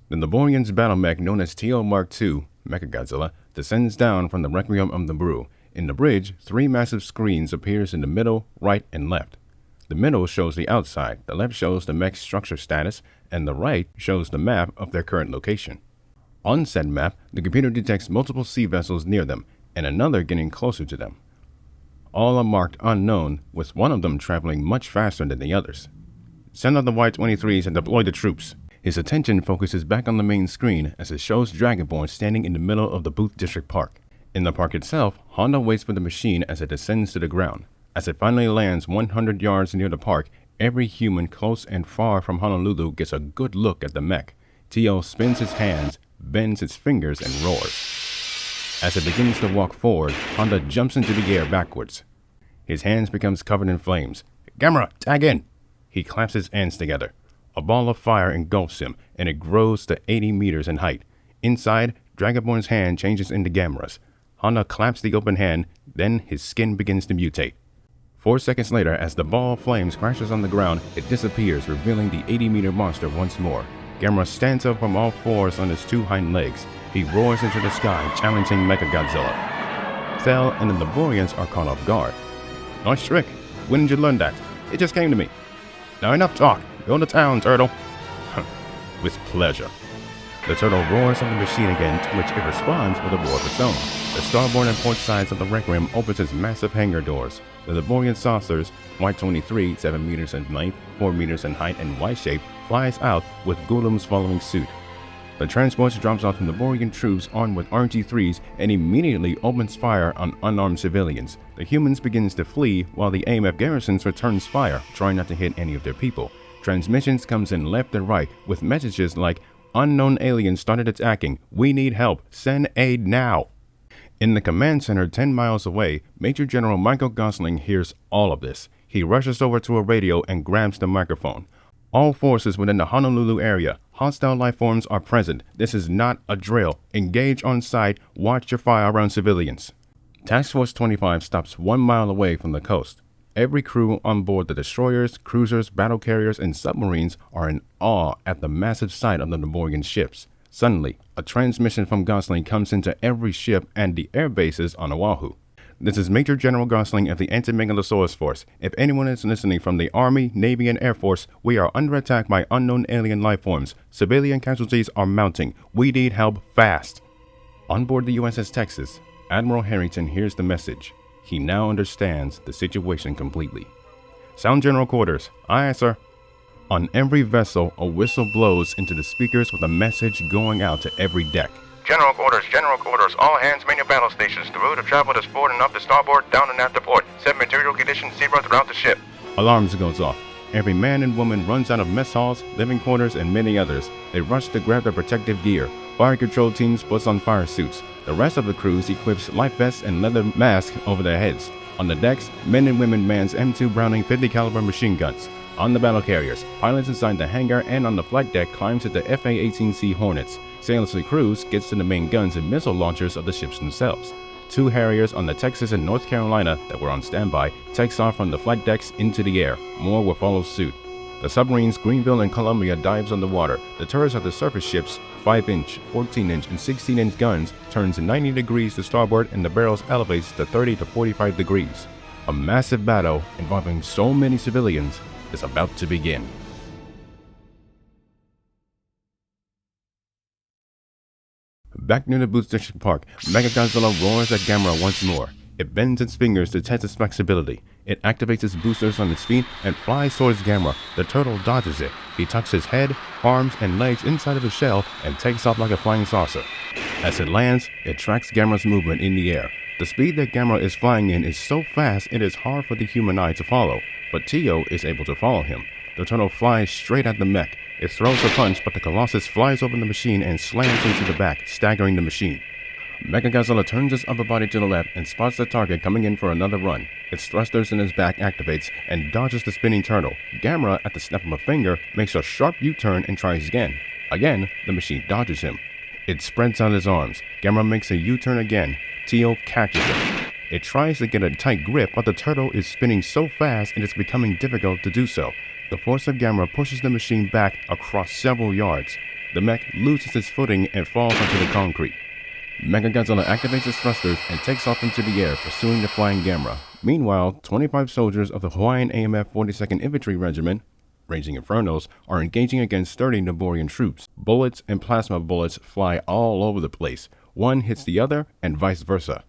The Niborians battle mech known as TO Mark II, Mechagodzilla, descends down from the Requiem of the Brew. In the bridge, three massive screens appears in the middle, right, and left. The middle shows the outside, the left shows the mech's structure status, and the right shows the map of their current location. On said map, the computer detects multiple sea vessels near them, and another getting closer to them. All are marked unknown, with one of them traveling much faster than the others. Send out the Y-23s and deploy the troops. His attention focuses back on the main screen as it shows Dragonborn standing in the middle of the Booth District Park. In the park itself, Honda waits for the machine as it descends to the ground. As it finally lands 100 yards near the park, every human close and far from Honolulu gets a good look at the mech. T.O. spins his hands, bends its fingers, and roars. As it begins to walk forward, Honda jumps into the air backwards. His hands becomes covered in flames. Gamera, tag in! He claps his hands together. A ball of fire engulfs him, and it grows to 80 meters in height. Inside, Dragonborn's hand changes into Gamera's. Honda claps the open hand, then his skin begins to mutate. 4 seconds later, as the ball of flames crashes on the ground, it disappears, revealing the 80-meter monster once more. Gamera stands up from all fours on his two hind legs. He roars into the sky, challenging Mechagodzilla. Cell and the Niborians are caught off guard. Nice trick. When did you learn that? It just came to me. Now enough talk. Go to town, turtle. With pleasure. The turtle roars at the machine again, to which it responds with a roar of its own. The starboard and port sides of the Requiem opens its massive hangar doors. The Niborian saucers, Y-23, 7 meters in length, 4 meters in height, and Y-shaped, flies out with golems following suit. The transport drops off the Niborian troops armed with RG-3s and immediately opens fire on unarmed civilians. The humans begins to flee while the AMF garrisons returns fire, trying not to hit any of their people. Transmissions comes in left and right with messages like, "Unknown aliens started attacking. We need help. Send aid now." In the command center 10 miles away, Major General Michael Gosling hears all of this. He rushes over to a radio and grabs the microphone. All forces within the Honolulu area. Hostile life forms are present. This is not a drill. Engage on site. Watch your fire around civilians. Task Force 25 stops 1 mile away from the coast. Every crew on board the destroyers, cruisers, battle carriers, and submarines are in awe at the massive sight of the Niborian ships. Suddenly, a transmission from Gosling comes into every ship and the air bases on Oahu. This is Major General Gosling of the Anti-Megalosaurus Force. If anyone is listening from the Army, Navy, and Air Force, we are under attack by unknown alien life forms. Civilian casualties are mounting. We need help fast. On board the USS Texas, Admiral Harrington hears the message. He now understands the situation completely. Sound General Quarters. Aye, sir. On every vessel, a whistle blows into the speakers with a message going out to every deck. General Quarters, all hands main your battle stations. The route of travel is forward and up to starboard, down and aft to port. Set material conditions zero throughout the ship. Alarms goes off. Every man and woman runs out of mess halls, living quarters, and many others. They rush to grab their protective gear. Fire control teams puts on fire suits. The rest of the crews equips life vests and leather masks over their heads. On the decks, men and women mans M2 Browning 50 caliber machine guns. On the battle carriers, pilots inside the hangar and on the flight deck climbs at the FA-18C Hornets. Sailors and crews gets to the main guns and missile launchers of the ships themselves. 2 Harriers on the Texas and North Carolina that were on standby takes off from the flight decks into the air. More will follow suit. The submarines Greenville and Columbia dives underwater. The turrets of the surface ships, 5-inch, 14-inch, and 16-inch guns turns 90 degrees to starboard and the barrels elevates to 30 to 45 degrees. A massive battle involving so many civilians is about to begin. Back near the Booth District Park, Mechagodzilla roars at Gamera once more. It bends its fingers to test its flexibility. It activates its boosters on its feet and flies towards Gamera. The turtle dodges it. He tucks his head, arms, and legs inside of his shell and takes off like a flying saucer. As it lands, it tracks Gamera's movement in the air. The speed that Gamera is flying in is so fast it is hard for the human eye to follow, but Tio is able to follow him. The turtle flies straight at the mech. It throws a punch, but the Colossus flies over the machine and slams into the back, staggering the machine. Mechagodzilla turns its upper body to the left and spots the target coming in for another run. Its thrusters in his back activates and dodges the spinning turtle. Gamera, at the snap of a finger, makes a sharp U-turn and tries again. Again, the machine dodges him. It spreads out its arms. Gamera makes a U-turn again. Tio catches it. It tries to get a tight grip, but the turtle is spinning so fast it is becoming difficult to do so. The force of Gamera pushes the machine back across several yards. the mech loses its footing and falls onto the concrete. Mechagodzilla activates its thrusters and takes off into the air, pursuing the flying Gamera. Meanwhile, 25 soldiers of the Hawaiian AMF 42nd Infantry Regiment, Raging Infernos, are engaging against 30 Niborian troops. Bullets and plasma bullets fly all over the place. One hits the other, and vice versa.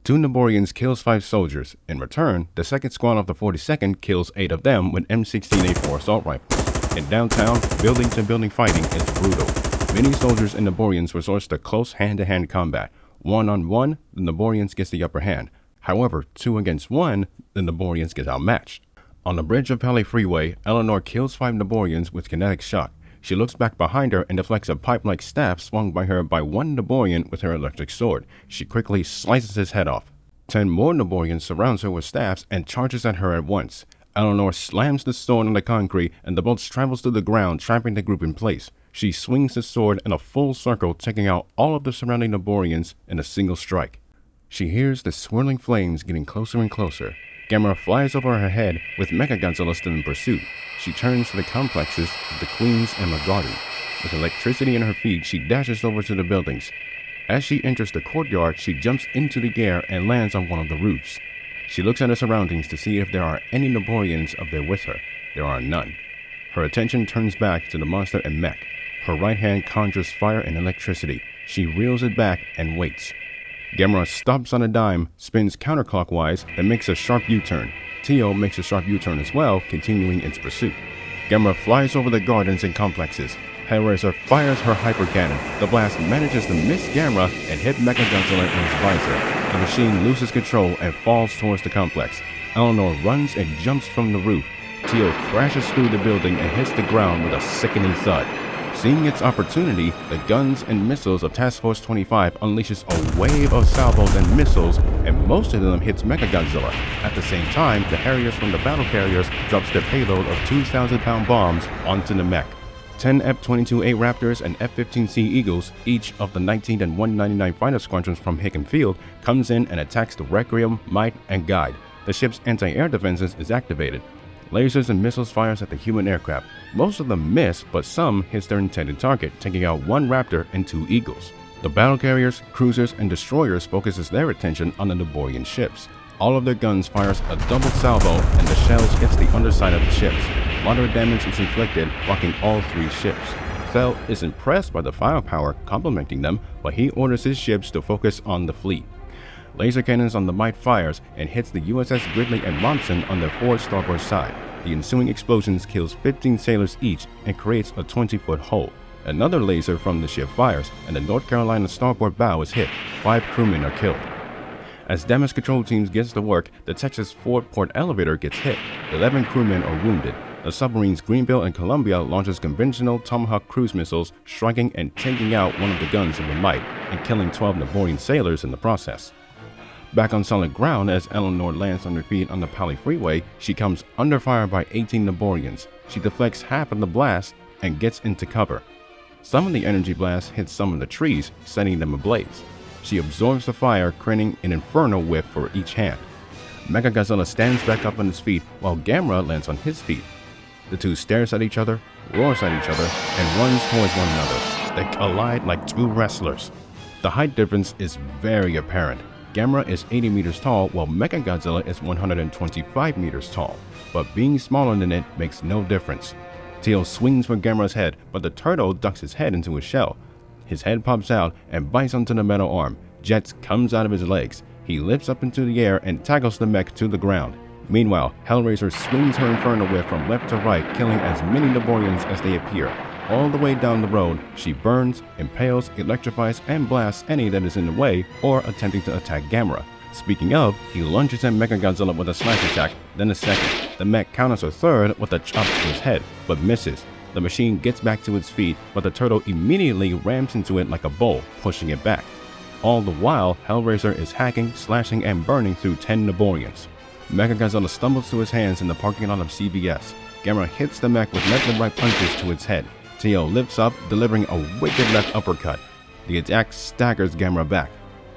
2 Niborians kills 5 soldiers. In return, the 2nd Squad of the 42nd kills 8 of them with M16A4 assault rifles. In downtown, building-to-building fighting is brutal. Many soldiers and Niborians resort to close hand-to-hand combat. 1-on-1, the Niborians gets the upper hand. However, 2 against 1, the Niborians get outmatched. On the bridge of Pali Freeway, Eleanor kills 5 Niborians with kinetic shock. She looks back behind her and deflects a pipe-like staff swung by her by one Niborian with her electric sword. She quickly slices his head off. 10 more Niborians surrounds her with staffs and charges at her at once. Eleanor slams the sword on the concrete and the bolt travels to the ground, trapping the group in place. She swings the sword in a full circle, taking out all of the surrounding Niborians in a single strike. She hears the swirling flames getting closer and closer. Gamera flies over her head with Mechagodzilla still in pursuit. She turns to the complexes of the Queens and Lagarde. With electricity in her feet, she dashes over to the buildings. As she enters the courtyard, she jumps into the air and lands on one of the roofs. She looks at her surroundings to see if there are any Niborians up there with her. There are none. Her attention turns back to the monster and mech. Her right hand conjures fire and electricity. She reels it back and waits. Gamera stops on a dime, spins counterclockwise, and makes a sharp U-turn. Tio makes a sharp U-turn as well, continuing its pursuit. Gamera flies over the gardens and complexes. Hellraiser fires her hyper cannon. The blast manages to miss Gamera and hit Mechagodzilla in his visor. The machine loses control and falls towards the complex. Eleanor runs and jumps from the roof. Tio crashes through the building and hits the ground with a sickening thud. Seeing its opportunity, the guns and missiles of Task Force 25 unleashes a wave of salvos and missiles, and most of them hits Mechagodzilla. At the same time, the Harriers from the battle carriers drops their payload of 2,000-pound bombs onto the mech. 10 F-22A Raptors and F-15C Eagles, each of the 19th and 199 fighter squadrons from Hickam Field, comes in and attacks the Requiem, Might, and Guide. The ship's anti-air defenses is activated. Lasers and missiles fires at the human aircraft. Most of them miss, but some hits their intended target, taking out 1 Raptor and 2 Eagles. The battle carriers, cruisers, and destroyers focuses their attention on the Niborian ships. All of their guns fires a double salvo, and the shells hits the underside of the ships. Moderate damage is inflicted, rocking all 3 ships. Cell is impressed by the firepower, complimenting them, but he orders his ships to focus on the fleet. Laser cannons on the Might fires and hits the USS Gridley and Robson on their forward starboard side. The ensuing explosions kills 15 sailors each and creates a 20-foot hole. Another laser from the ship fires, and the North Carolina starboard bow is hit. 5 crewmen are killed. As damage control teams gets to work, the Texas Fort Port elevator gets hit. 11 crewmen are wounded. The submarines Greenville and Columbia launches conventional Tomahawk cruise missiles, striking and taking out one of the guns of the Might, and killing 12 Niborian sailors in the process. Back on solid ground, as Eleanor lands on her feet on the Pali Freeway, she comes under fire by 18 Niborians. She deflects half of the blast and gets into cover. Some of the energy blast hits some of the trees, setting them ablaze. She absorbs the fire, creating an inferno whip for each hand. Mechagodzilla stands back up on his feet while Gamera lands on his feet. The two stares at each other, roars at each other, and runs towards one another. They collide like 2 wrestlers. The height difference is very apparent. Gamera is 80 meters tall, while Mechagodzilla is 125 meters tall, but being smaller than it makes no difference. Tio swings for Gamera's head, but the turtle ducks his head into his shell. His head pops out and bites onto the metal arm. Jets comes out of his legs. He lifts up into the air and tackles the mech to the ground. Meanwhile, Hellraiser swings her Inferno Whip from left to right, killing as many Niborians as they appear. All the way down the road, she burns, impales, electrifies, and blasts any that is in the way or attempting to attack Gamera. Speaking of, he lunges at Mechagodzilla with a slash attack, then a second. The mech counters a third with a chop to his head, but misses. The machine gets back to its feet, but the turtle immediately rams into it like a bull, pushing it back. All the while, Hellraiser is hacking, slashing, and burning through 10 Niborians. Mechagodzilla stumbles to his hands in the parking lot of CVS. Gamera hits the mech with left and right punches to its head. Tio lifts up, delivering a wicked left uppercut. The attack staggers Gamera back.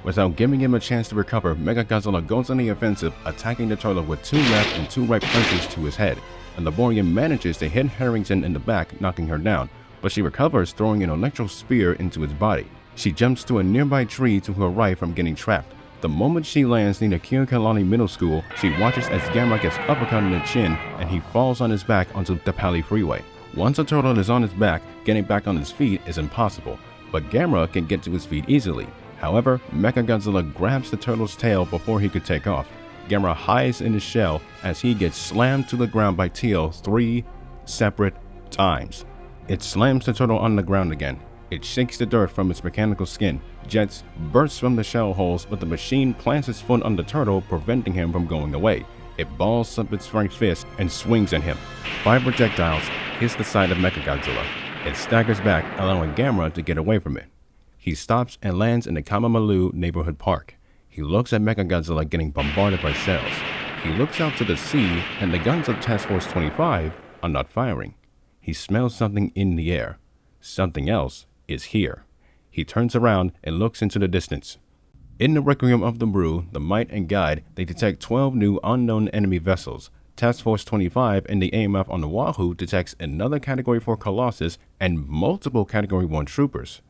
Without giving him a chance to recover, Mechagodzilla goes on the offensive, attacking the turtle with 2 left and 2 right punches to his head. And the Niborian manages to hit Harrington in the back, knocking her down. but she recovers, throwing an electro spear into its body. She jumps to a nearby tree to her right from getting trapped. The moment she lands near Kirkalani Middle School, she watches as Gamera gets uppercut in the chin and he falls on his back onto the Pali Freeway. Once a turtle is on his back, getting back on his feet is impossible, but Gamera can get to his feet easily. However, Mechagodzilla grabs the turtle's tail before he could take off. Gamera hides in his shell as he gets slammed to the ground by Teal 3 separate times. It slams the turtle on the ground again. It shakes the dirt from its mechanical skin. Jets burst from the shell holes, but the machine plants its foot on the turtle, preventing him from going away. It balls up its right fist and swings at him. 5 projectiles hits the side of Mechagodzilla. It staggers back, allowing Gamera to get away from it. He stops and lands in the Honolulu neighborhood park. He looks at Mechagodzilla getting bombarded by shells. He looks out to the sea, and the guns of Task Force 25 are not firing. He smells something in the air. Something else is here. He turns around and looks into the distance. In the Requiem of the Brew, the Might and Guide, they detect 12 new unknown enemy vessels. Task Force 25 and the AMF on Oahu detects another Category 4 Colossus and multiple Category 1 troopers.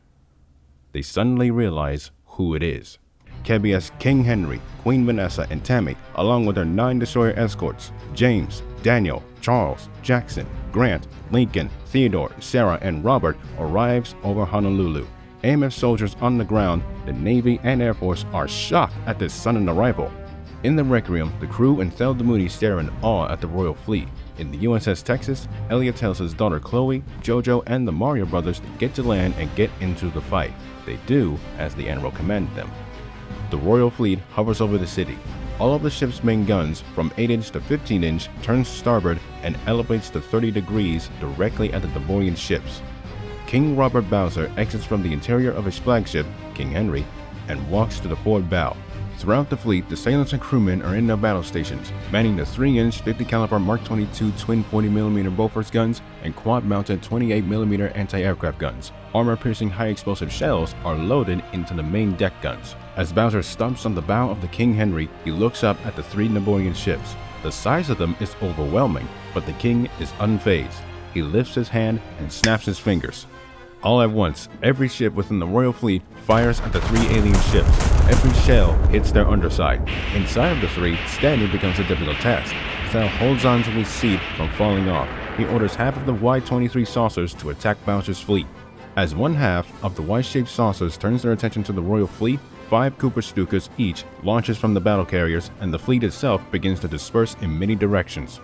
They suddenly realize who it is. KBS King Henry, Queen Vanessa, and Tammy, along with their 9 destroyer escorts, James, Daniel, Charles, Jackson, Grant, Lincoln, Theodore, Sarah, and Robert, arrives over Honolulu. AMF soldiers on the ground, the Navy and Air Force are shocked at this sudden arrival. In the Requiem, the crew and Thel Moody stare in awe at the royal fleet. In the USS Texas, Elliot tells his daughter Chloe, Jojo, and the Mario brothers to get to land and get into the fight. They do as the Admiral commanded them. The royal fleet hovers over the city. All of the ship's main guns, from 8-inch to 15-inch, turns starboard and elevates to 30 degrees directly at the Niborian ships. King Robert Bowser exits from the interior of his flagship, King Henry, and walks to the forward bow. Throughout the fleet, the sailors and crewmen are in their battle stations, manning the 3-inch 50 caliber Mark 22 twin 40mm Bofors guns and quad-mounted 28mm anti-aircraft guns. Armor-piercing high-explosive shells are loaded into the main deck guns. As Bowser stomps on the bow of the King Henry, he looks up at the 3 Niborian ships. The size of them is overwhelming, but the king is unfazed. He lifts his hand and snaps his fingers. All at once, every ship within the royal fleet fires at the 3 alien ships. Every shell hits their underside. Inside of the 3, standing becomes a difficult task. Thel holds on to his seat from falling off. He orders half of the Y-23 saucers to attack Bowser's fleet. As one half of the Y-shaped saucers turns their attention to the royal fleet, 5 Cooper Stukas each launches from the battle carriers, and the fleet itself begins to disperse in many directions.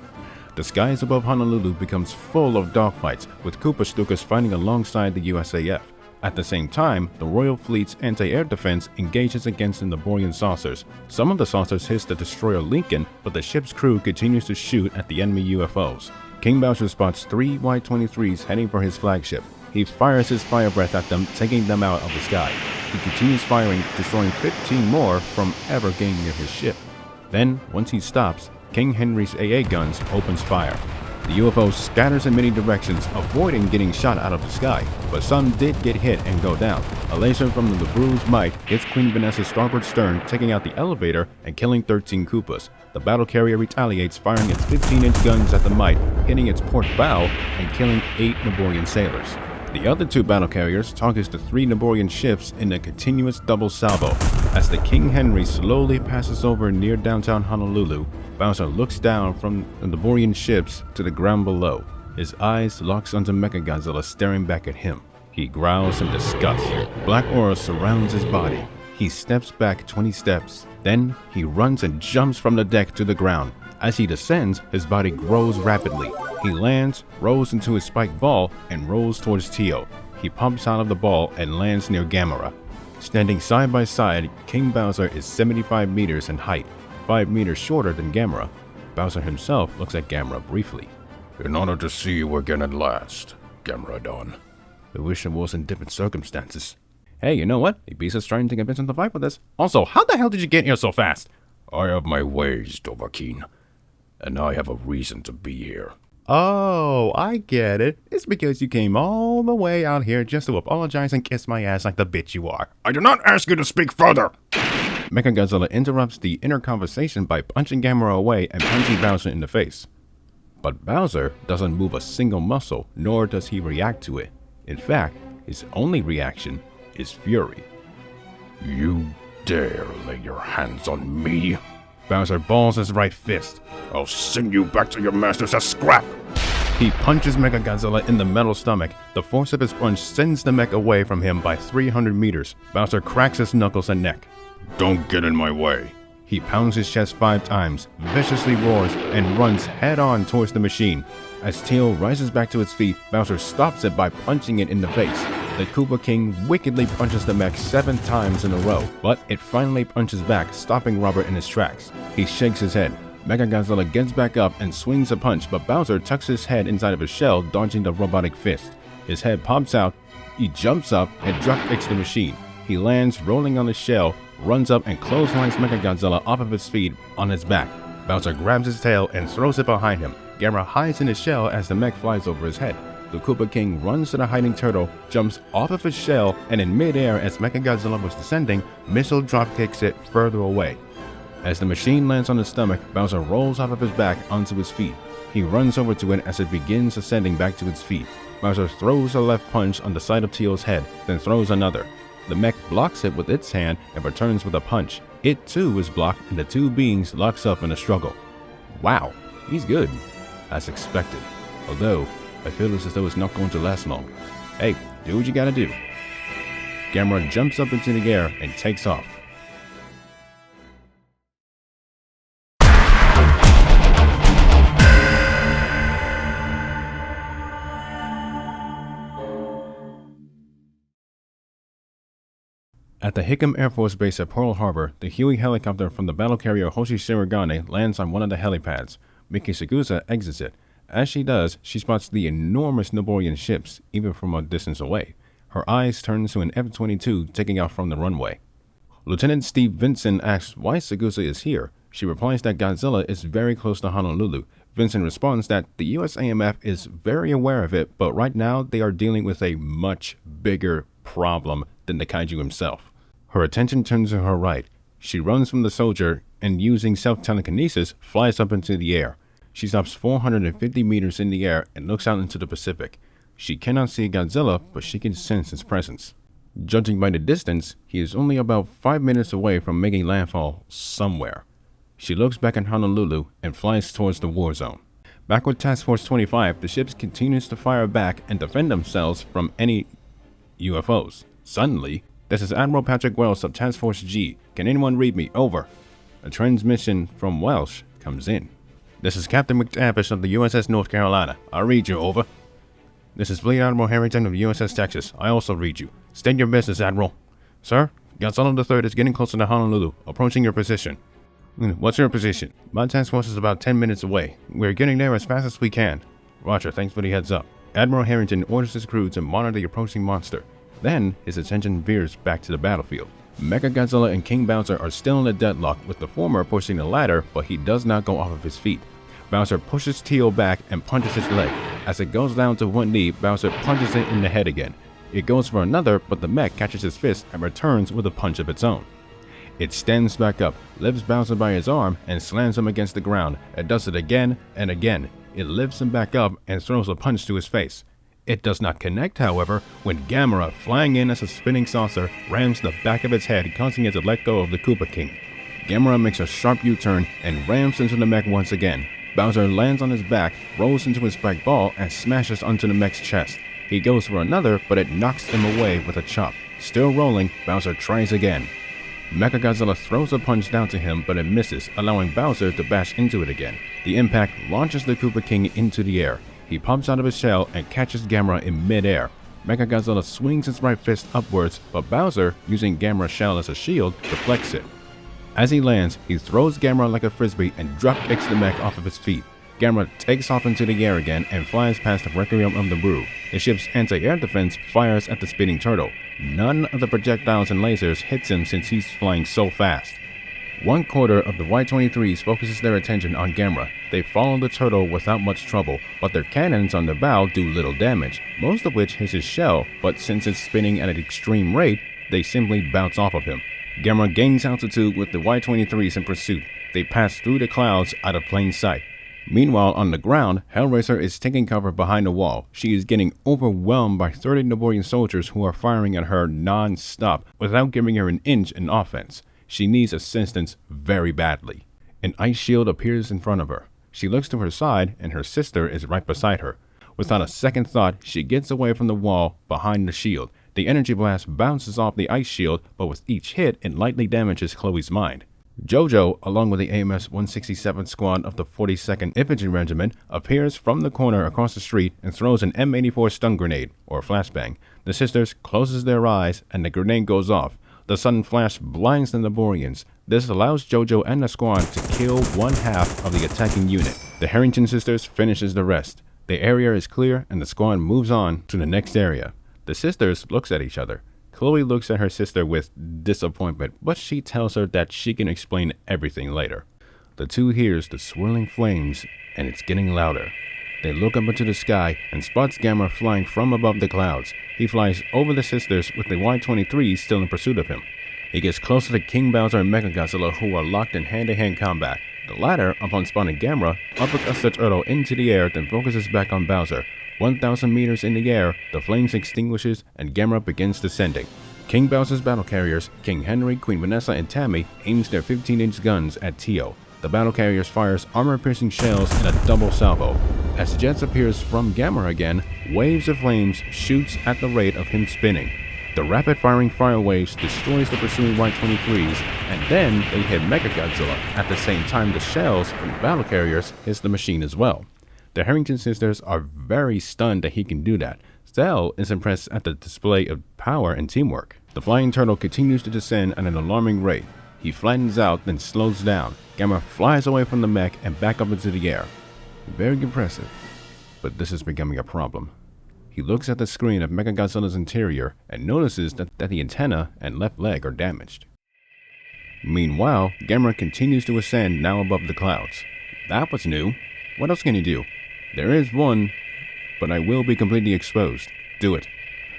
The skies above Honolulu becomes full of dogfights, with Cooper Stukas fighting alongside the USAF. At the same time, the Royal Fleet's anti-air defense engages against the Niborian saucers. Some of the saucers hit the destroyer Lincoln, but the ship's crew continues to shoot at the enemy UFOs. King Bowser spots 3 Y-23s heading for his flagship. He fires his fire breath at them, taking them out of the sky. He continues firing, destroying 15 more from ever getting near his ship. Then, once he stops, King Henry's AA guns opens fire. The UFO scatters in many directions, avoiding getting shot out of the sky, but some did get hit and go down. A laser from the Brew's Might hits Queen Vanessa's starboard stern, taking out the elevator and killing 13 Koopas. The battle carrier retaliates, firing its 15-inch guns at the Might, hitting its port bow and killing 8 Niborian sailors. The other 2 battle carriers targets the 3 Niborian ships in a continuous double salvo. As the King Henry slowly passes over near downtown Honolulu, Bowser looks down from the Niborian ships to the ground below. His eyes locks onto Mechagodzilla staring back at him. He growls in disgust. Black aura surrounds his body. He steps back 20 steps. Then he runs and jumps from the deck to the ground. As he descends, his body grows rapidly. He lands, rolls into his spiked ball, and rolls towards Tio. He pumps out of the ball and lands near Gamera. Standing side by side, King Bowser is 75 meters in height, 5 meters shorter than Gamera. Bowser himself looks at Gamera briefly. "In honor to see you again at last, Gamera Don." I wish it was in different circumstances. Hey, you know what? Ibisa's trying to convince him to fight with us. Also, how the hell did you get here so fast? I have my ways, Dovahkiin, and I have a reason to be here. Oh, I get it. It's because you came all the way out here just to apologize and kiss my ass like the bitch you are. I do not ask you to speak further! Mechagodzilla interrupts the inner conversation by punching Gamera away and punching Bowser in the face. But Bowser doesn't move a single muscle, nor does he react to it. In fact, his only reaction is fury. You dare lay your hands on me? Bowser balls his right fist. I'll send you back to your masters as scrap! He punches Mechagodzilla in the metal stomach. The force of his punch sends the mech away from him by 300 meters. Bowser cracks his knuckles and neck. Don't get in my way. He pounds his chest 5 times, viciously roars, and runs head-on towards the machine. As Teal rises back to its feet, Bowser stops it by punching it in the face. The Koopa King wickedly punches the mech 7 times in a row, but it finally punches back, stopping Robert in his tracks. He shakes his head. Mechagodzilla gets back up and swings a punch, but Bowser tucks his head inside of his shell, dodging the robotic fist. His head pops out, he jumps up and drop kicks the machine. He lands rolling on his shell, runs up and clotheslines Mechagodzilla off of his feet on his back. Bowser grabs his tail and throws it behind him. Gamera hides in his shell as the mech flies over his head. The Koopa King runs to the hiding turtle, jumps off of his shell, and in midair as Mechagodzilla was descending, missile drop kicks it further away. As the machine lands on his stomach, Bowser rolls off of his back onto his feet. He runs over to it as it begins ascending back to its feet. Bowser throws a left punch on the side of Teal's head, then throws another. The mech blocks it with its hand and returns with a punch. It too is blocked and the two beings locks up in a struggle. Wow, he's good. As expected. Although, I feel as though it's not going to last long. Hey, do what you gotta do. Gamera jumps up into the air and takes off. At the Hickam Air Force Base at Pearl Harbor, the Huey helicopter from the battle carrier Hoshi Shirogane lands on one of the helipads. Miki Sakusa exits it. As she does, she spots the enormous Niborian ships, even from a distance away. Her eyes turn to an F-22 taking off from the runway. Lieutenant Steve Vincent asks why Sakusa is here. She replies that Godzilla is very close to Honolulu. Vincent responds that the US AMF is very aware of it, but right now they are dealing with a much bigger problem than the kaiju himself. Her attention turns to her right. She runs from the soldier and using self-telekinesis flies up into the air. She stops 450 meters in the air and looks out into the Pacific. She cannot see Godzilla, but she can sense his presence. Judging by the distance, he is only about 5 minutes away from making landfall somewhere. She looks back at Honolulu and flies towards the war zone. Back with Task Force 25, the ships continues to fire back and defend themselves from any UFOs. Suddenly, this is Admiral Patrick Wells of Task Force G. Can anyone read me? Over. A transmission from Welsh comes in. This is Captain McTavish of the USS North Carolina. I read you, over. This is Fleet Admiral Harrington of the USS Texas. I also read you. State your business, Admiral. Sir, Godzilla III is getting closer to Honolulu, approaching your position. What's your position? My task force is about 10 minutes away. We're getting there as fast as we can. Roger, thanks for the heads up. Admiral Harrington orders his crew to monitor the approaching monster. Then, his attention veers back to the battlefield. Mechagodzilla and King Bowser are still in a deadlock, with the former pushing the latter, but he does not go off of his feet. Bowser pushes Teal back and punches his leg. As it goes down to one knee, Bowser punches it in the head again. It goes for another, but the mech catches his fist and returns with a punch of its own. It stands back up, lifts Bowser by his arm, and slams him against the ground. It does it again and again. It lifts him back up and throws a punch to his face. It does not connect, however, when Gamera, flying in as a spinning saucer, rams the back of its head, causing it to let go of the Koopa King. Gamera makes a sharp U-turn and rams into the mech once again. Bowser lands on his back, rolls into his spiked ball, and smashes onto the mech's chest. He goes for another, but it knocks him away with a chop. Still rolling, Bowser tries again. Mechagodzilla throws a punch down to him, but it misses, allowing Bowser to bash into it again. The impact launches the Koopa King into the air. He pops out of his shell and catches Gamera in mid-air. Mechagodzilla swings his right fist upwards, but Bowser, using Gamera's shell as a shield, deflects it. As he lands, he throws Gamera like a frisbee and drop kicks the mech off of his feet. Gamera takes off into the air again and flies past the Requiem of the Brew. The ship's anti-air defense fires at the spinning turtle. None of the projectiles and lasers hits him since he's flying so fast. One quarter of the Y-23s focuses their attention on Gamera. They follow the turtle without much trouble, but their cannons on the bow do little damage, most of which hits his shell, but since it's spinning at an extreme rate, they simply bounce off of him. Gamera gains altitude with the Y-23s in pursuit. They pass through the clouds out of plain sight. Meanwhile, on the ground, Hellraiser is taking cover behind a wall. She is getting overwhelmed by 30 Niborian soldiers who are firing at her non-stop without giving her an inch in offense. She needs assistance very badly. An ice shield appears in front of her. She looks to her side and her sister is right beside her. Without a second thought, she gets away from the wall behind the shield. The energy blast bounces off the ice shield, but with each hit, it lightly damages Chloe's mind. Jojo, along with the AMS 167 squad of the 42nd Infantry Regiment, appears from the corner across the street and throws an M84 stun grenade, or flashbang. The sisters closes their eyes and the grenade goes off. The sudden flash blinds the Niborians. This allows Jojo and the squad to kill one half of the attacking unit. The Harrington sisters finishes the rest. The area is clear and the squad moves on to the next area. The sisters looks at each other. Chloe looks at her sister with disappointment, but she tells her that she can explain everything later. The two hears the swirling flames, and it's getting louder. They look up into the sky and spots Gamera flying from above the clouds. He flies over the sisters with the Y-23 still in pursuit of him. He gets closer to King Bowser and Mechagodzilla, who are locked in hand-to-hand combat. The latter, upon spawning Gamera, uppercuts the turtle into the air, then focuses back on Bowser. 1,000 meters in the air, the flames extinguishes and Gamera begins descending. King Bowser's battle carriers, King Henry, Queen Vanessa, and Tammy, aims their 15-inch guns at Tio. The battle carriers fires armor-piercing shells in a double salvo. As Jets appears from Gamera again, waves of flames shoots at the rate of him spinning. The rapid-firing fire waves destroys the pursuing Y-23s, and then they hit Mechagodzilla. At the same time, the shells from the battle carriers hits the machine as well. The Harrington sisters are very stunned that he can do that. Cell is impressed at the display of power and teamwork. The flying turtle continues to descend at an alarming rate. He flattens out, then slows down. Gamera flies away from the mech and back up into the air. Very impressive, but this is becoming a problem. He looks at the screen of Mechagodzilla's interior and notices that the antenna and left leg are damaged. Meanwhile, Gamera continues to ascend now above the clouds. That was new. What else can he do? There is one, but I will be completely exposed. Do it.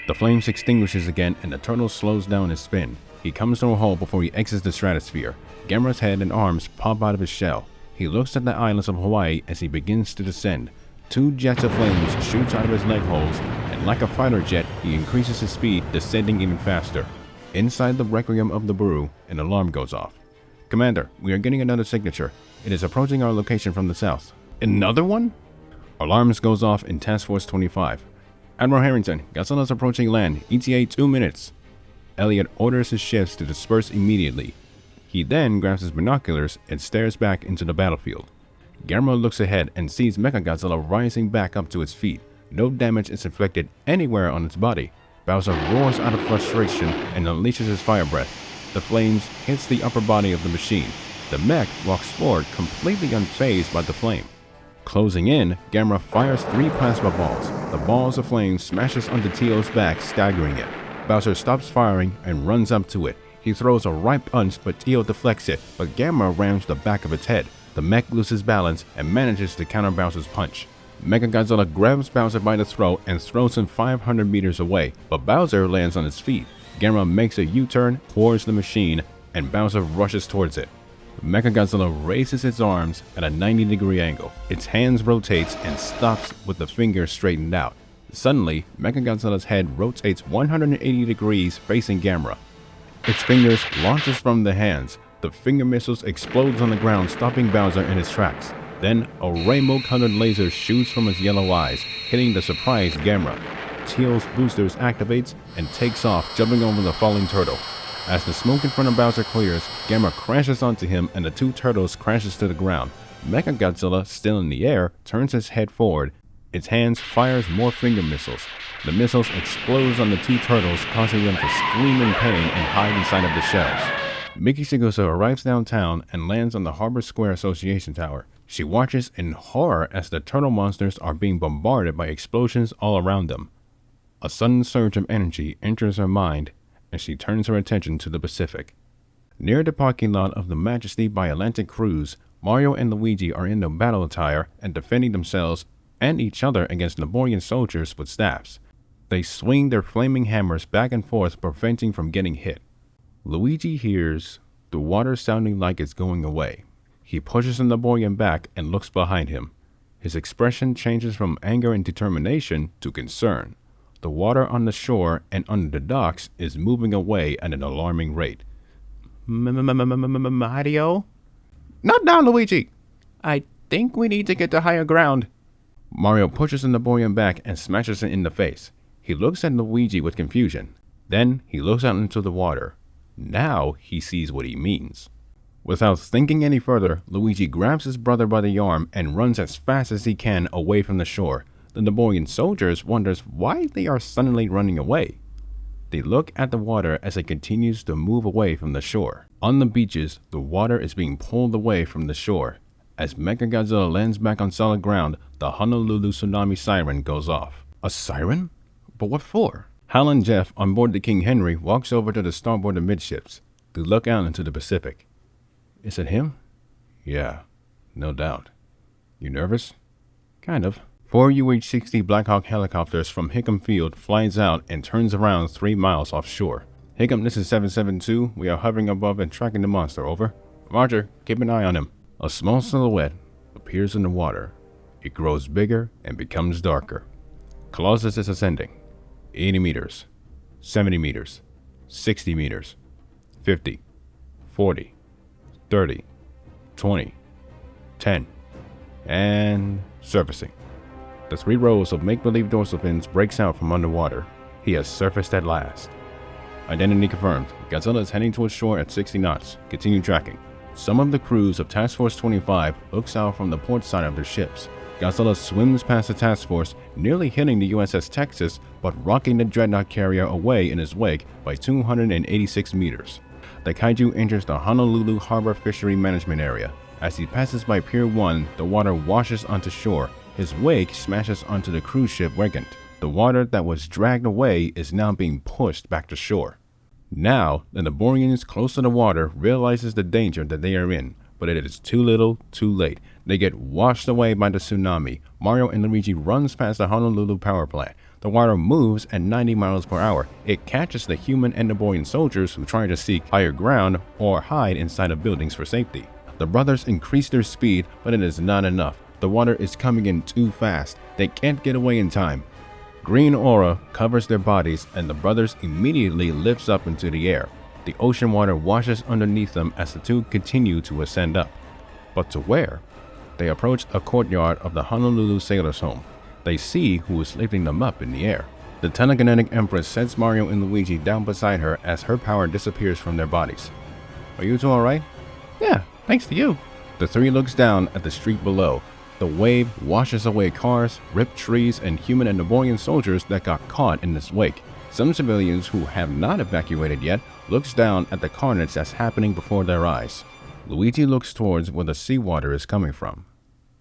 The flames extinguishes again and the turtle slows down his spin. He comes to a halt before he exits the stratosphere. Gamera's head and arms pop out of his shell. He looks at the islands of Hawaii as he begins to descend. 2 jets of flames shoots out of his leg holes, and like a fighter jet, he increases his speed, descending even faster. Inside the Requiem of the Brew, an alarm goes off. Commander, we are getting another signature. It is approaching our location from the south. Another one? Alarms goes off in Task Force 25. Admiral Harrington, Godzilla's approaching land. ETA 2 minutes. Elliot orders his ships to disperse immediately. He then grabs his binoculars and stares back into the battlefield. Gamera looks ahead and sees Mechagodzilla rising back up to its feet. No damage is inflicted anywhere on its body. Bowser roars out of frustration and unleashes his fire breath. The flames hits the upper body of the machine. The mech walks forward completely unfazed by the flame. Closing in, Gamera fires 3 plasma balls. The balls of flame smashes onto Tio's back, staggering it. Bowser stops firing and runs up to it. He throws a right punch, but Tio deflects it, but Gamera rams the back of its head. The mech loses balance and manages to counter Bowser's punch. Mechagodzilla grabs Bowser by the throat and throws him 500 meters away, but Bowser lands on his feet. Gamera makes a U-turn towards the machine, and Bowser rushes towards it. Mechagodzilla raises its arms at a 90-degree angle. Its hands rotates and stops with the fingers straightened out. Suddenly, Mechagodzilla's head rotates 180 degrees facing Gamera. Its fingers launches from the hands. The finger missiles explodes on the ground, stopping Bowser in his tracks. Then, a rainbow-colored laser shoots from his yellow eyes, hitting the surprised Gamera. Teal's boosters activates and takes off, jumping over the falling turtle. As the smoke in front of Bowser clears, Gamera crashes onto him and the 2 turtles crashes to the ground. Mechagodzilla, still in the air, turns his head forward. Its hands fires more finger missiles. The missiles explode on the 2 turtles, causing them to scream in pain and hide inside of the shells. Miki Shigusa arrives downtown and lands on the Harbor Square Association Tower. She watches in horror as the turtle monsters are being bombarded by explosions all around them. A sudden surge of energy enters her mind, and she turns her attention to the Pacific. Near the parking lot of the Majesty by Atlantic Cruise, Mario and Luigi are in their battle attire and defending themselves and each other against Niborian soldiers with staffs. They swing their flaming hammers back and forth, preventing from getting hit. Luigi hears the water sounding like it's going away. He pushes the Niborian back and looks behind him. His expression changes from anger and determination to concern. The water on the shore and under the docks is moving away at an alarming rate. Mario? Not now, Luigi! I think we need to get to higher ground. Mario pushes the Niborian back and smashes it in the face. He looks at Luigi with confusion. Then he looks out into the water. Now he sees what he means. Without thinking any further, Luigi grabs his brother by the arm and runs as fast as he can away from the shore. The Niborian soldiers wonders why they are suddenly running away. They look at the water as it continues to move away from the shore. On the beaches, the water is being pulled away from the shore. As Mechagodzilla lands back on solid ground, the Honolulu tsunami siren goes off. A siren? But what for? Hal and Jeff on board the King Henry walks over to the starboard amidships. They look out into the Pacific. Is it him? Yeah, no doubt. You nervous? Kind of. 4 UH-60 Blackhawk helicopters from Hickam Field flies out and turns around 3 miles offshore. Hickam, this is 772. We are hovering above and tracking the monster, over. Roger, keep an eye on him. A small silhouette appears in the water. It grows bigger and becomes darker. Colossus is ascending. 80 meters, 70 meters, 60 meters, 50, 40, 30, 20, 10, and surfacing. The 3 rows of make-believe dorsal fins breaks out from underwater. He has surfaced at last. Identity confirmed. Godzilla is heading towards shore at 60 knots. Continue tracking. Some of the crews of Task Force 25 looks out from the port side of their ships. Godzilla swims past the task force, nearly hitting the USS Texas, but rocking the dreadnought carrier away in his wake by 286 meters. The kaiju enters the Honolulu Harbor Fishery Management Area. As he passes by Pier 1, the water washes onto shore. His wake smashes onto the cruise ship Regent. The water that was dragged away is now being pushed back to shore. Now, the Niborians close to the water realizes the danger that they are in, but it is too little, too late. They get washed away by the tsunami. Mario and Luigi runs past the Honolulu power plant. The water moves at 90 miles per hour. It catches the human and Niborian soldiers who try to seek higher ground or hide inside of buildings for safety. The brothers increase their speed, but it is not enough. The water is coming in too fast. They can't get away in time. Green aura covers their bodies and the brothers immediately lifts up into the air. The ocean water washes underneath them as the two continue to ascend up. But to where? They approach a courtyard of the Honolulu Sailors' Home. They see who is lifting them up in the air. The telekinetic Empress sets Mario and Luigi down beside her as her power disappears from their bodies. Are you two alright? Yeah, thanks to you. The 3 looks down at the street below. The wave washes away cars, ripped trees, and human and Niborian soldiers that got caught in this wake. Some civilians who have not evacuated yet looks down at the carnage that's happening before their eyes. Luigi looks towards where the seawater is coming from.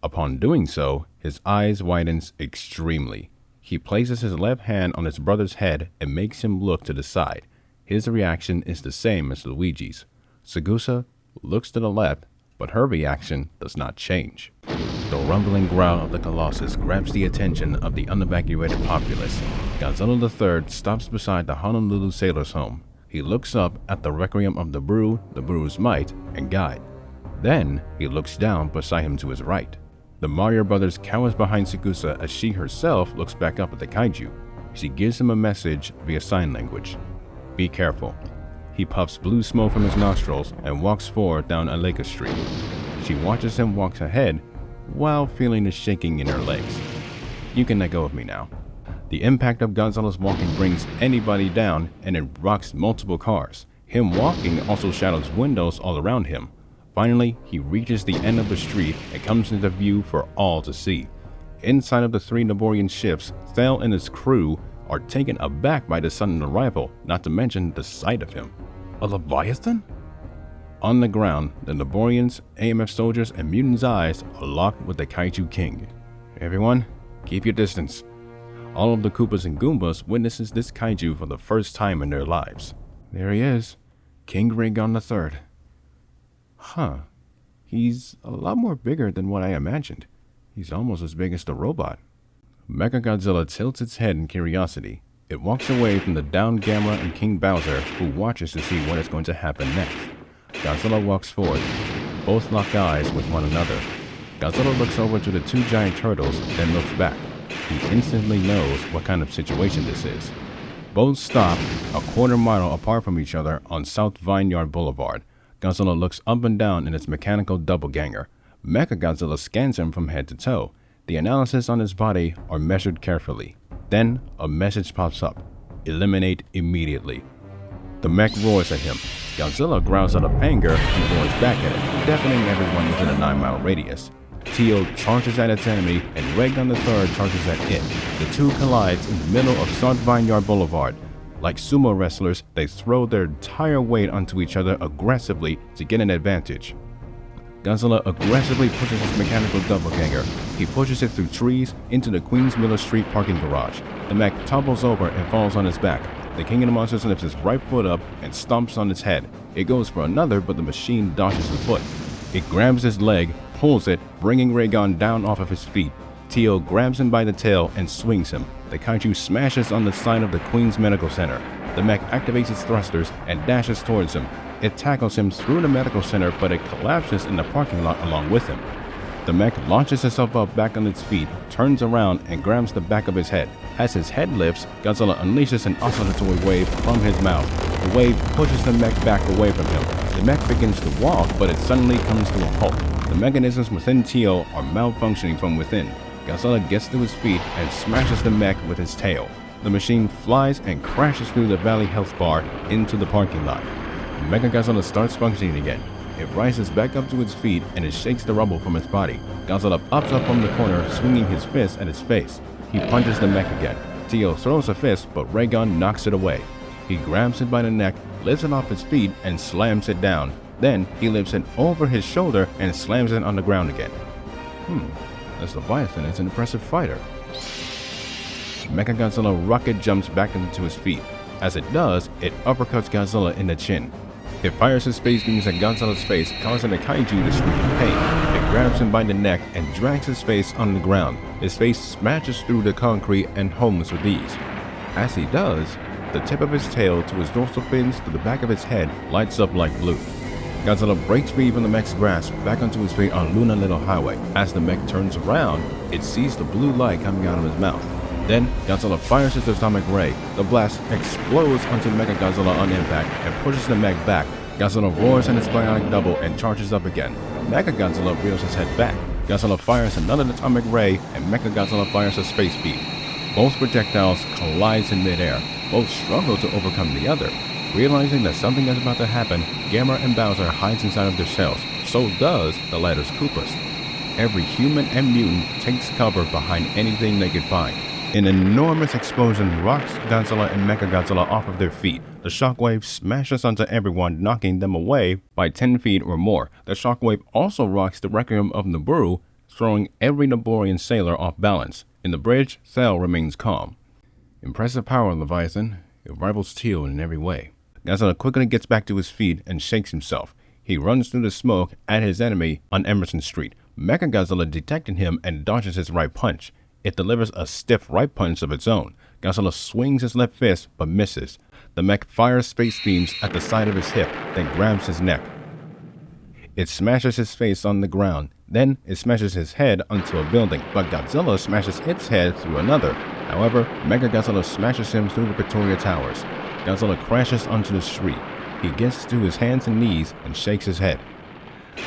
Upon doing so, his eyes widens extremely. He places his left hand on his brother's head and makes him look to the side. His reaction is the same as Luigi's. Sagusa looks to the left, but her reaction does not change. The rumbling growl of the Colossus grabs the attention of the unevacuated populace. Godzilla III stops beside the Honolulu Sailors' Home. He looks up at the Requiem of the Brew's might and guide. Then he looks down beside him to his right. The Mario brothers cowers behind Sagusa as she herself looks back up at the kaiju. She gives him a message via sign language. Be careful. He puffs blue smoke from his nostrils and walks forward down Aleka Street. She watches him walk ahead while feeling the shaking in her legs. You can let go of me now. The impact of Godzilla's walking brings anybody down and it rocks multiple cars. Him walking also shadows windows all around him. Finally, he reaches the end of the street and comes into view for all to see. Inside of the 3 Niborian ships, Thel and his crew are taken aback by the sudden arrival, not to mention the sight of him. A Leviathan? On the ground, the Niborians, AMF soldiers, and mutants' eyes are locked with the Kaiju King. Everyone, keep your distance. All of the Koopas and Goombas witnesses this kaiju for the first time in their lives. There he is, King Raygon III. Huh. He's a lot more bigger than what I imagined. He's almost as big as the robot. Mechagodzilla tilts its head in curiosity. It walks away from the downed Gamera and King Bowser, who watches to see what is going to happen next. Godzilla walks forward. Both lock eyes with one another. Godzilla looks over to the two giant turtles, then looks back. He instantly knows what kind of situation this is. Both stop a quarter mile apart from each other on South Vineyard Boulevard. Godzilla looks up and down in its mechanical doppelganger. Mechagodzilla scans him from head to toe. The analysis on his body are measured carefully. Then a message pops up. Eliminate immediately. The mech roars at him. Godzilla growls out of anger and roars back at it, deafening everyone within a 9-mile radius. Tio charges at its enemy, and Raygun III charges at it. The two collide in the middle of South Vineyard Boulevard. Like sumo wrestlers, they throw their entire weight onto each other aggressively to get an advantage. Godzilla aggressively pushes his mechanical doppelganger. He pushes it through trees into the Queens Miller Street parking garage. The mech topples over and falls on its back. The King of the Monsters lifts his right foot up and stomps on its head. It goes for another, but the machine dodges the foot. It grabs his leg, pulls it, bringing Raygun down off of his feet. Tio grabs him by the tail and swings him. The kaiju smashes on the side of the Queens Medical Center. The mech activates its thrusters and dashes towards him. It tackles him through the medical center, but it collapses in the parking lot along with him. The mech launches itself up back on its feet, turns around, and grabs the back of his head. As his head lifts, Godzilla unleashes an oscillatory wave from his mouth. The wave pushes the mech back away from him. The mech begins to walk, but it suddenly comes to a halt. The mechanisms within Tio are malfunctioning from within. Godzilla gets to his feet and smashes the mech with his tail. The machine flies and crashes through the Valley Health Bar into the parking lot. Mechagodzilla starts functioning again. It rises back up to its feet and it shakes the rubble from its body. Godzilla pops up from the corner, swinging his fist at its face. He punches the mech again. Tio throws a fist, but Raygun knocks it away. He grabs it by the neck, lifts it off its feet, and slams it down. Then he lifts it over his shoulder and slams it on the ground again. This Leviathan is an impressive fighter. Mechagodzilla rocket jumps back into his feet. As it does, it uppercuts Godzilla in the chin. It fires his space beams at Godzilla's face, causing the kaiju to shriek in pain. It grabs him by the neck and drags his face on the ground. His face smashes through the concrete and homes with ease. As he does, the tip of his tail to his dorsal fins to the back of his head lights up like blue. Godzilla breaks free from the mech's grasp back onto his feet on Luna Little Highway. As the mech turns around, it sees the blue light coming out of his mouth. Then, Godzilla fires his atomic ray. The blast explodes onto Mechagodzilla on impact and pushes the mech back. Godzilla roars in its bionic double and charges up again. Mechagodzilla reels his head back. Godzilla fires another atomic ray and Mechagodzilla fires a space beam. Both projectiles collide in midair. Both struggle to overcome the other. Realizing that something is about to happen, Gamera and Bowser hides inside of their shells. So does the latter's Koopas. Every human and mutant takes cover behind anything they can find. An enormous explosion rocks Godzilla and Mechagodzilla off of their feet. The shockwave smashes onto everyone, knocking them away by 10 feet or more. The shockwave also rocks the Requiem of Niburu, throwing every Niborian sailor off balance. In the bridge, Cell remains calm. Impressive power, Leviathan. It rivals Tio in every way. Godzilla quickly gets back to his feet and shakes himself. He runs through the smoke at his enemy on Emerson Street. Mechagodzilla detected him and dodges his right punch. It delivers a stiff right punch of its own. Godzilla swings his left fist, but misses. The mech fires space beams at the side of his hip, then grabs his neck. It smashes his face on the ground. Then it smashes his head onto a building, but Godzilla smashes its head through another. However, Mechagodzilla smashes him through the Victoria Towers. Godzilla crashes onto the street. He gets to his hands and knees and shakes his head.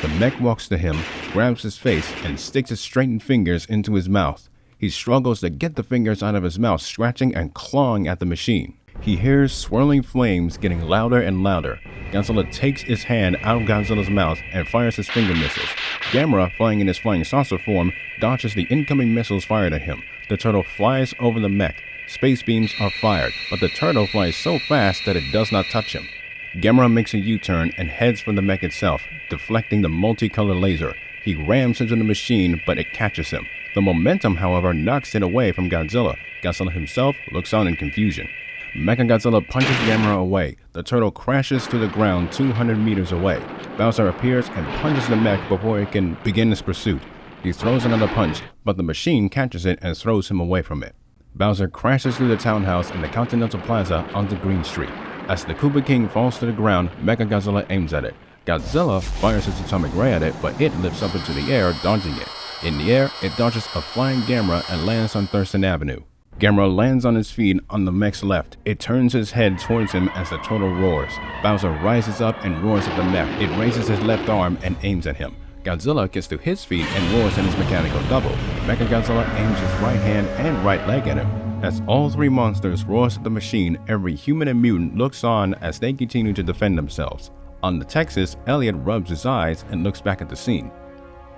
The mech walks to him, grabs his face, and sticks his straightened fingers into his mouth. He struggles to get the fingers out of his mouth, scratching and clawing at the machine. He hears swirling flames getting louder and louder. Godzilla takes his hand out of Godzilla's mouth and fires his finger missiles. Gamera, flying in his flying saucer form, dodges the incoming missiles fired at him. The turtle flies over the mech. Space beams are fired, but the turtle flies so fast that it does not touch him. Gamera makes a U-turn and heads for the mech itself, deflecting the multicolored laser. He rams into the machine, but it catches him. The momentum, however, knocks it away from Godzilla. Godzilla himself looks on in confusion. Mechagodzilla punches Gamera away. The turtle crashes to the ground 200 meters away. Bowser appears and punches the mech before it can begin its pursuit. He throws another punch, but the machine catches it and throws him away from it. Bowser crashes through the townhouse in the Continental Plaza onto Green Street. As the Koopa King falls to the ground, Mechagodzilla aims at it. Godzilla fires his atomic ray at it, but it lifts up into the air, dodging it. In the air, it dodges a flying Gamera and lands on Thurston Avenue. Gamera lands on his feet on the mech's left. It turns his head towards him as the turtle roars. Bowser rises up and roars at the mech. It raises his left arm and aims at him. Godzilla gets to his feet and roars in his mechanical double. Mechagodzilla aims his right hand and right leg at him. As all three monsters roars at the machine, every human and mutant looks on as they continue to defend themselves. On the Texas, Elliot rubs his eyes and looks back at the scene.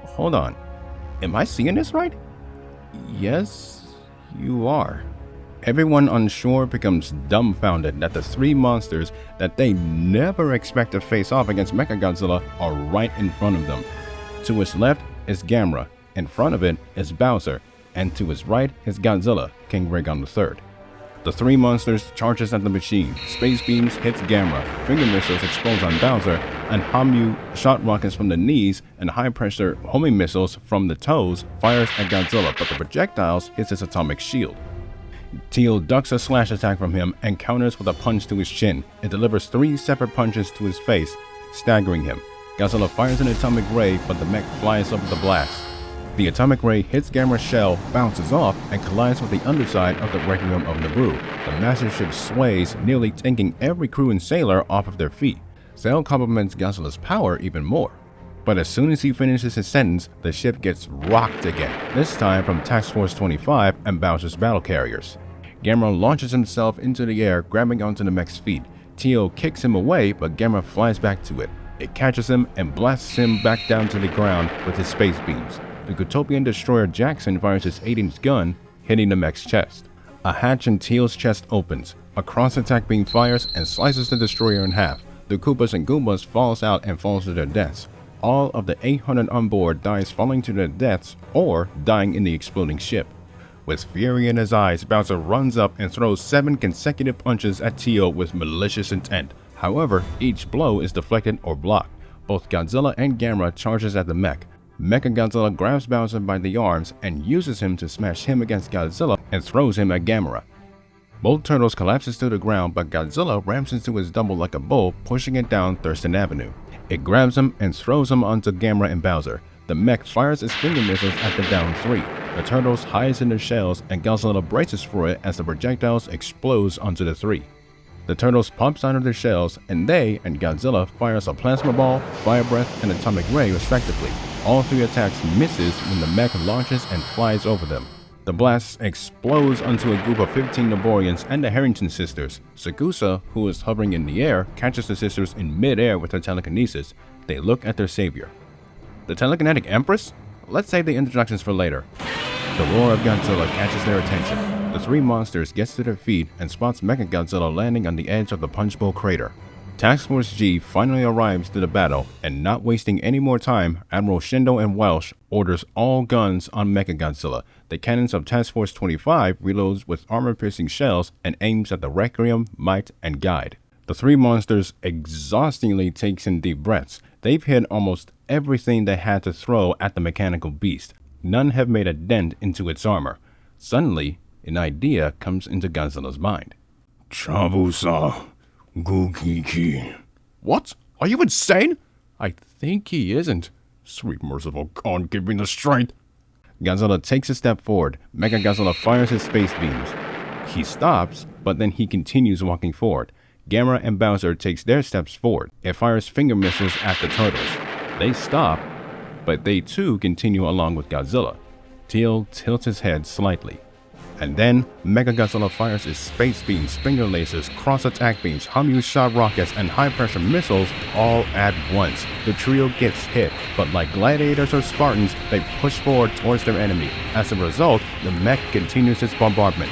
Hold on. Am I seeing this right? Yes, you are. Everyone on shore becomes dumbfounded that the three monsters that they never expect to face off against Mechagodzilla are right in front of them. To his left is Gamera, in front of it is Bowser, and to his right is Godzilla, King Rhaegon III. The three monsters charges at the machine. Space beams hits Gamera, finger missiles explode on Bowser, and Hamu shot rockets from the knees and high-pressure homing missiles from the toes fires at Godzilla, but the projectiles hits his atomic shield. Teal ducks a slash attack from him and counters with a punch to his chin. It delivers 3 separate punches to his face, staggering him. Godzilla fires an atomic ray, but the mech flies up with the blast. The atomic ray hits Gamera's shell, bounces off, and collides with the underside of the Requiem of Niburu. The massive ship sways, nearly taking every crew and sailor off of their feet. Cell complements Godzilla's power even more. But as soon as he finishes his sentence, the ship gets rocked again, this time from Task Force 25 and Bowser's battle carriers. Gamera launches himself into the air, grabbing onto the mech's feet. Teal kicks him away, but Gamera flies back to it. It catches him and blasts him back down to the ground with his space beams. The Utopian destroyer Jackson fires his 8-inch gun, hitting the mech's chest. A hatch in Teal's chest opens. A cross-attack beam fires and slices the destroyer in half. The Koopas and Goombas falls out and falls to their deaths. All of the 800 on board dies falling to their deaths or dying in the exploding ship. With fury in his eyes, Bowser runs up and throws 7 consecutive punches at Teal with malicious intent. However, each blow is deflected or blocked. Both Godzilla and Gamera charges at the mech. Mechagodzilla grabs Bowser by the arms and uses him to smash him against Godzilla and throws him at Gamera. Both turtles collapses to the ground, but Godzilla ramps into his double like a bull, pushing it down Thurston Avenue. It grabs him and throws him onto Gamera and Bowser. The mech fires its finger missiles at the down three. The turtles hides in their shells and Godzilla braces for it as the projectiles explodes onto the three. The turtles pops out of their shells, and they and Godzilla fires a plasma ball, fire breath, and atomic ray respectively. All 3 attacks misses when the mech launches and flies over them. The blast explodes onto a group of 15 Niborians and the Harrington sisters. Sakusa, who is hovering in the air, catches the sisters in mid-air with her telekinesis. They look at their savior. The telekinetic empress? Let's save the introductions for later. The roar of Godzilla catches their attention. The 3 monsters gets to their feet and spots Mechagodzilla landing on the edge of the Punch Bowl crater. Task Force G finally arrives to the battle, and not wasting any more time, Admiral Shindo and Welsh orders all guns on Mechagodzilla. The cannons of Task Force 25 reloads with armor-piercing shells and aims at the Requiem, Might, and Guide. The 3 monsters exhaustingly takes in deep breaths. They've hit almost everything they had to throw at the mechanical beast. None have made a dent into its armor. Suddenly, an idea comes into Godzilla's mind. Chabusa Gukiki. What? Are you insane? I think he isn't. Sweet merciful God, give me the strength. Godzilla takes a step forward. Mechagodzilla fires his space beams. He stops, but then he continues walking forward. Gamera and Bowser takes their steps forward. It fires finger missiles at the turtles. They stop, but they too continue along with Godzilla. Teal tilts his head slightly. And then, Mechagodzilla fires his space beams, finger lasers, cross-attack beams, Hamu shot rockets, and high-pressure missiles all at once. The trio gets hit, but like gladiators or Spartans, they push forward towards their enemy. As a result, the mech continues its bombardment.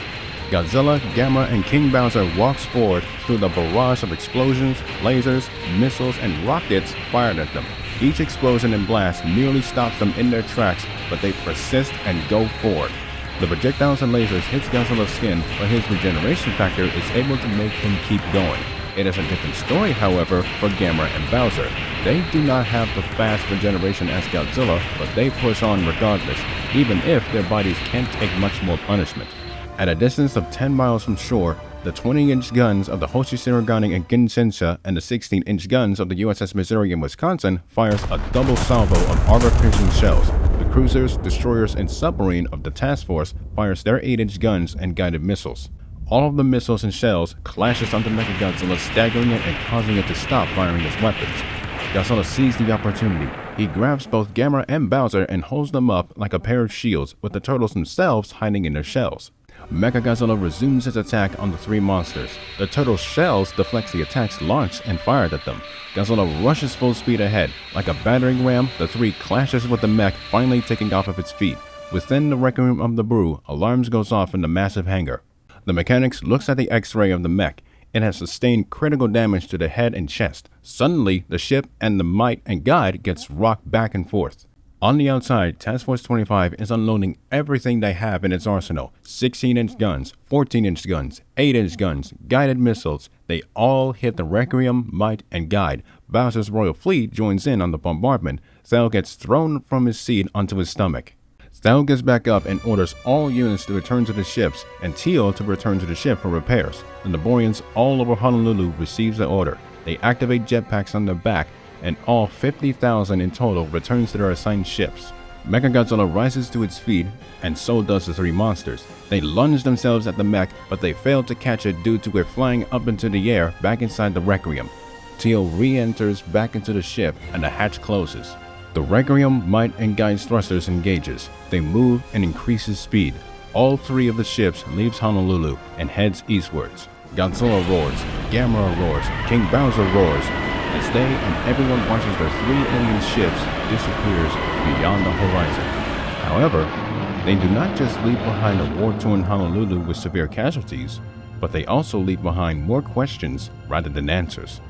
Godzilla, Gamera, and King Bowser walks forward through the barrage of explosions, lasers, missiles, and rockets fired at them. Each explosion and blast nearly stops them in their tracks, but they persist and go forward. The projectiles and lasers hit Godzilla's skin, but his regeneration factor is able to make him keep going. It is a different story, however, for Gamera and Bowser. They do not have the fast regeneration as Godzilla, but they push on regardless, even if their bodies can't take much more punishment. At a distance of 10 miles from shore, The 20-inch guns of the Hoshisirigane and Ginshensha and the 16-inch guns of the USS Missouri and Wisconsin fires a double salvo of armor-piercing shells. The cruisers, destroyers, and submarine of the task force fires their 8-inch guns and guided missiles. All of the missiles and shells clashes onto Mechagodzilla, staggering it and causing it to stop firing its weapons. Godzilla sees the opportunity. He grabs both Gamera and Bowser and holds them up like a pair of shields, with the turtles themselves hiding in their shells. Mechagodzilla resumes its attack on the three monsters. The turtles' shells deflect the attacks launched and fired at them. Godzilla rushes full speed ahead. Like a battering ram, the three clashes with the mech, finally taking off of its feet. Within the Requiem of the Brew, alarms goes off in the massive hangar. The mechanics looks at the X-ray of the mech. It has sustained critical damage to the head and chest. Suddenly, the ship and the Might and Guide gets rocked back and forth. On the outside, Task Force 25 is unloading everything they have in its arsenal. 16-inch guns, 14-inch guns, 8-inch guns, guided missiles. They all hit the Requiem, Might, and Guide. Bowser's Royal Fleet joins in on the bombardment. Thel gets thrown from his seat onto his stomach. Thel gets back up and orders all units to return to the ships, and Teal to return to the ship for repairs. The Niborians all over Honolulu receives the order. They activate jetpacks on their back, and all 50,000 in total returns to their assigned ships. Mechagodzilla rises to its feet, and so does the three monsters. They lunge themselves at the mech, but they fail to catch it due to it flying up into the air back inside the Requiem. Teal re-enters back into the ship, and the hatch closes. The Requiem, Might, and Guide's thrusters engages. They move and increases speed. All three of the ships leaves Honolulu and heads eastwards. Godzilla roars, Gamera roars, King Bowser roars, as they and everyone watches their three alien ships disappears beyond the horizon. However, they do not just leave behind a war-torn Honolulu with severe casualties, but they also leave behind more questions rather than answers.